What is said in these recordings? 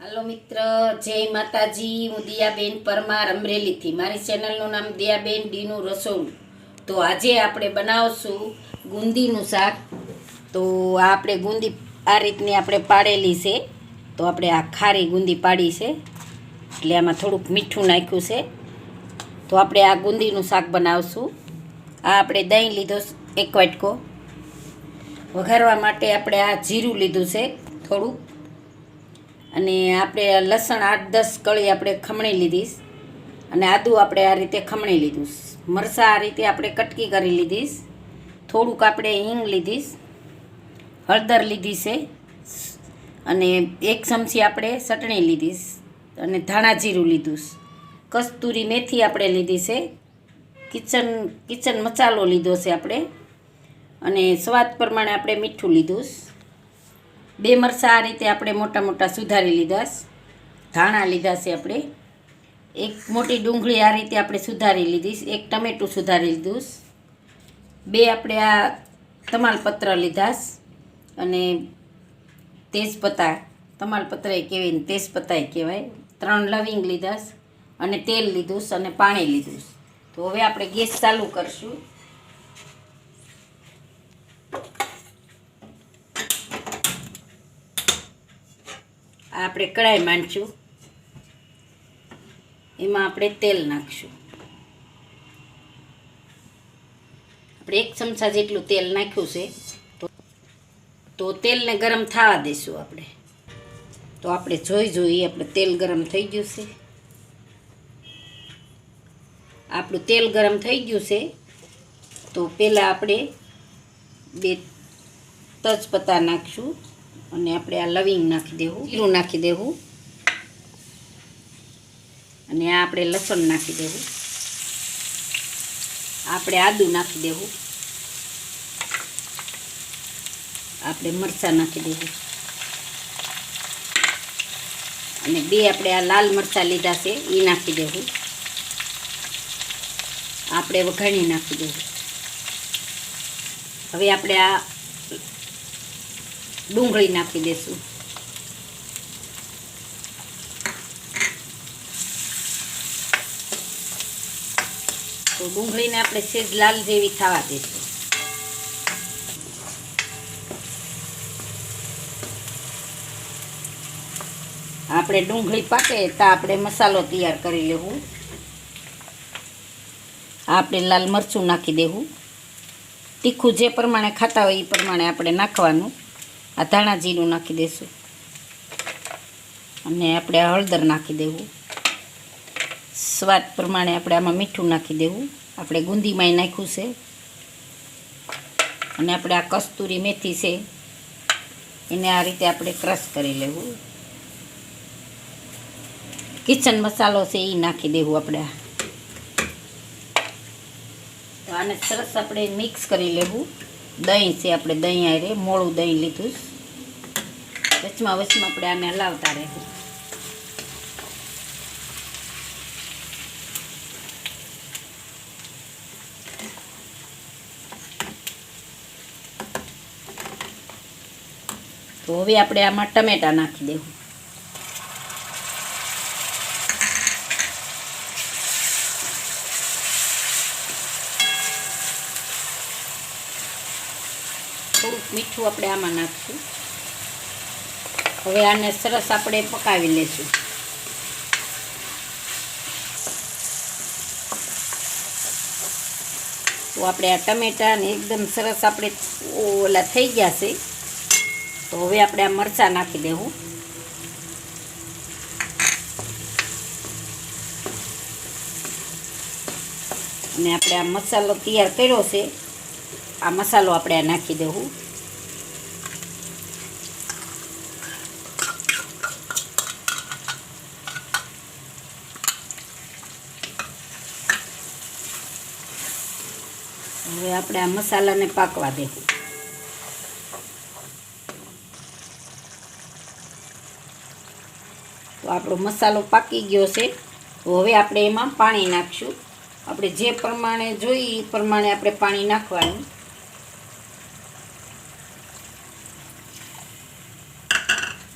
હાલો મિત્ર, જય માતાજી. હું દિયાબેન પરમાર અમરેલીથી. મારી ચેનલનું નામ દિયાબેન ડીનું રસોડું. તો આજે આપણે બનાવશું ગુંદીનું શાક. તો આપણે ગુંદી આ રીતની આપણે પાડેલી છે. તો આપણે આ ખારી ગુંદી પાડી છે, એટલે આમાં થોડુંક મીઠું નાખ્યું છે. તો આપણે આ ગુંદીનું શાક બનાવશું. આ આપણે દહીં લીધો એક વાટકો. વઘારવા માટે આપણે આ જીરું લીધું છે થોડુંક, અને આપણે લસણ 8-10 કળી આપણે ખમણી લીધીશ, અને આદું આપણે આ રીતે ખમણી લીધું. મરચાં આ રીતે આપણે કટકી કરી લીધીશ. થોડુંક આપણે હિંગ લીધીશ, હળદર લીધી છે, અને 1 ચમચી આપણે ચટણી લીધીશ, અને ધાણા જીરું લીધું. કસ્તુરી મેથી આપણે લીધી છે. કિચન મસાલો લીધો છે આપણે, અને સ્વાદ પ્રમાણે આપણે મીઠું લીધું. 2 મરચાં આ રીતે આપણે મોટા મોટા સુધારી લીધા. ધાણા લીધા છે આપણે. 1 મોટી ડુંગળી આ રીતે આપણે સુધારી લીધી. 1 ટમેટું સુધારી લીધું. 2 આપણે આ તમાલપત્ર લીધા, અને તેજપત્તા, તમાલપત્ર એ કહેવાય ને તેજપત્તા એ કહેવાય. 3 લવિંગ લીધા, અને તેલ લીધું, અને પાણી લીધું. તો હવે આપણે ગેસ ચાલુ કરશું. આપણે કઢાઈ માંડશું, એમાં આપણે તેલ નાખશું. આપણે 1 ચમચા જેટલું તેલ નાખ્યું છે. તો તેલને ગરમ થવા દઈશું આપણે. તો આપણે જોઈ આપણે તેલ ગરમ થઈ ગયું છે. આપણું તેલ ગરમ થઈ ગયું છે. તો પહેલાં આપણે 2 તેજપત્તા નાખશું, અને આપણે આ લવિંગ નાખી દેવું, જીરું નાખી દેવું, અને આ આપણે લસણ નાખી દેવું. આપણે આદું નાખી દેવું, આપણે મરચાં નાખી દેવું, અને 2 આપણે આ લાલ મરચાં લીધા છે એ નાખી દેવું. આપણે વઘાણી નાખી દેવું. હવે આપણે આ ડુંગળી નાખી દેશું. તો ડુંગળીને આપણે સેજ લાલ જેવી થવા દઈશું. આપણે ડુંગળી પાકે તો આપણે મસાલો તૈયાર કરી લેવું. આપણે લાલ મરચું નાખી દેવું. તીખું જે પ્રમાણે ખાતા હોય એ પ્રમાણે આપણે નાખવાનું. આ ધાણા જીરું નાખી દઈશું, અને આપણે હળદર નાખી દેવું. સ્વાદ પ્રમાણે આપણે આમાં મીઠું નાખી દેવું. આપણે ગુંદીમાંય નાખ્યું છે, અને આપણે આ કસ્તુરી મેથી છે એને આ રીતે આપણે ક્રશ કરી લેવું. કિચન મસાલો છે એ નાખી દેવું આપણે. તો આને સરસ આપણે મિક્સ કરી લેવું. દહીં છે, આપણે દહીં આરે મોળું દહીં લીધું. વચમાં આપણે આને હલાવતા રહેવું. તો હવે આપણે આમાં ટમેટા નાખી દેવું. થોડુંક મીઠું આપણે આમાં નાખશું. હવે આને સરસ આપણે પકાવી લેશું. તો આપણે આ ટમેટાને એકદમ સરસ આપણે ઓલા થઈ ગયા છે. તો હવે આપણે આ મરચાં નાખી દેવું. અને આપણે આ મસાલો તૈયાર કર્યો છે, આ મસાલો આપણે આ નાખી દેવું. હવે આપણે આ મસાલાને પાકવા દેવું. તો આપણો મસાલો પાકી ગયો છે. તો હવે આપણે એમાં પાણી નાખશું. આપણે જે પ્રમાણે જોઈએ એ પ્રમાણે આપણે પાણી નાખવાનું.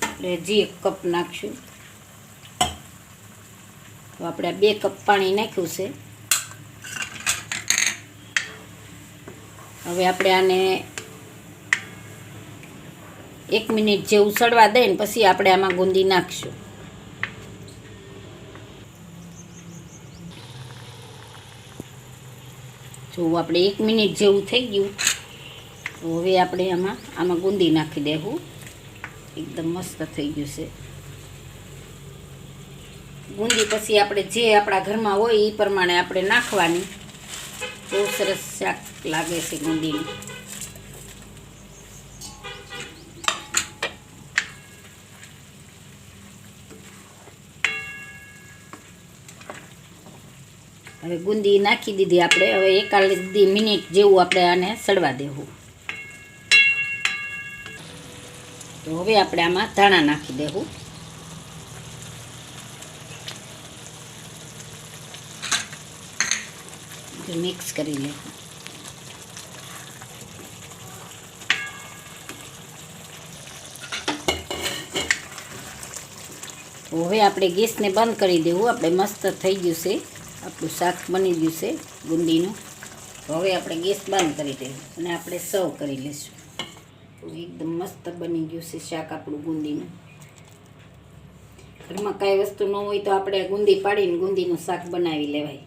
એટલે જે 1 કપ નાખશું. તો આપણે 2 કપ પાણી નાખ્યું છે. હવે આપણે આને 1 મિનિટ જેવું સડવા દઈને પછી આપણે આમાં ગુંદી નાખશું. જો આપણે 1 મિનિટ જેવું થઈ ગયું તો હવે આપણે આમાં ગુંદી નાખી દેવું. એકદમ મસ્ત થઈ ગયું છે ગુંદી. પછી આપણે જે આપણા ઘરમાં હોય એ પ્રમાણે આપણે નાખવાની. બહુ સરસ શાક લાગે છે ગુંદીનું. હવે ગુંદી નાખી દીધી આપણે. હવે 1 મિનિટ જેવું આપણે આને સડવા દેવું. તો હવે આપણે આમાં ધાણા નાખી દેવું. મિક્સ કરી લેવું. હવે આપણે ગેસને બંધ કરી દેવું. આપણે મસ્ત થઈ ગયું છે આપણું શાક, બની ગયું છે ગુંદીનું. તો હવે આપણે ગેસ બંધ કરી દેવું અને આપણે સર્વ કરી લઈશું. તો એકદમ મસ્ત બની ગયું છે શાક આપણું ગુંદીનું. ઘરમાં કાંઈ વસ્તુ ન હોય તો આપણે ગુંદી પાડીને ગુંદીનું શાક બનાવી લેવાય.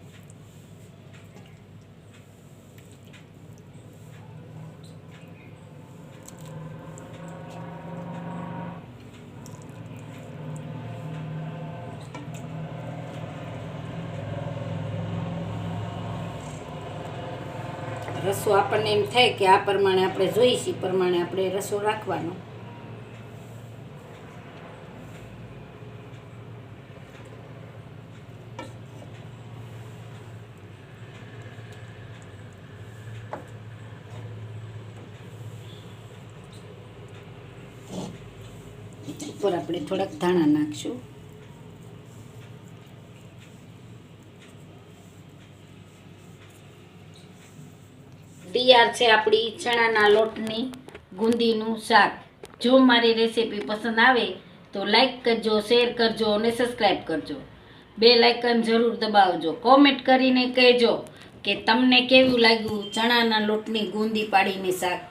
રસો આપણને એમ થાય કે આ પ્રમાણે આપણે જોઈશી પ્રમાણે આપણે રસો રાખવાનો. ઉપર આપણે થોડાક ધાણા નાખશું. તૈયાર છે આપણી ચણાના લોટની ગુંદીનું શાક. જો મારી રેસીપી પસંદ આવે તો લાઈક કરજો, શેર કરજો અને સબસ્ક્રાઈબ કરજો. બેલ આઇકન જરૂર દબાવજો. કોમેન્ટ કરીને કહેજો કે તમને કેવું લાગ્યું ચણાના લોટની ગુંદી પાડીને શાક.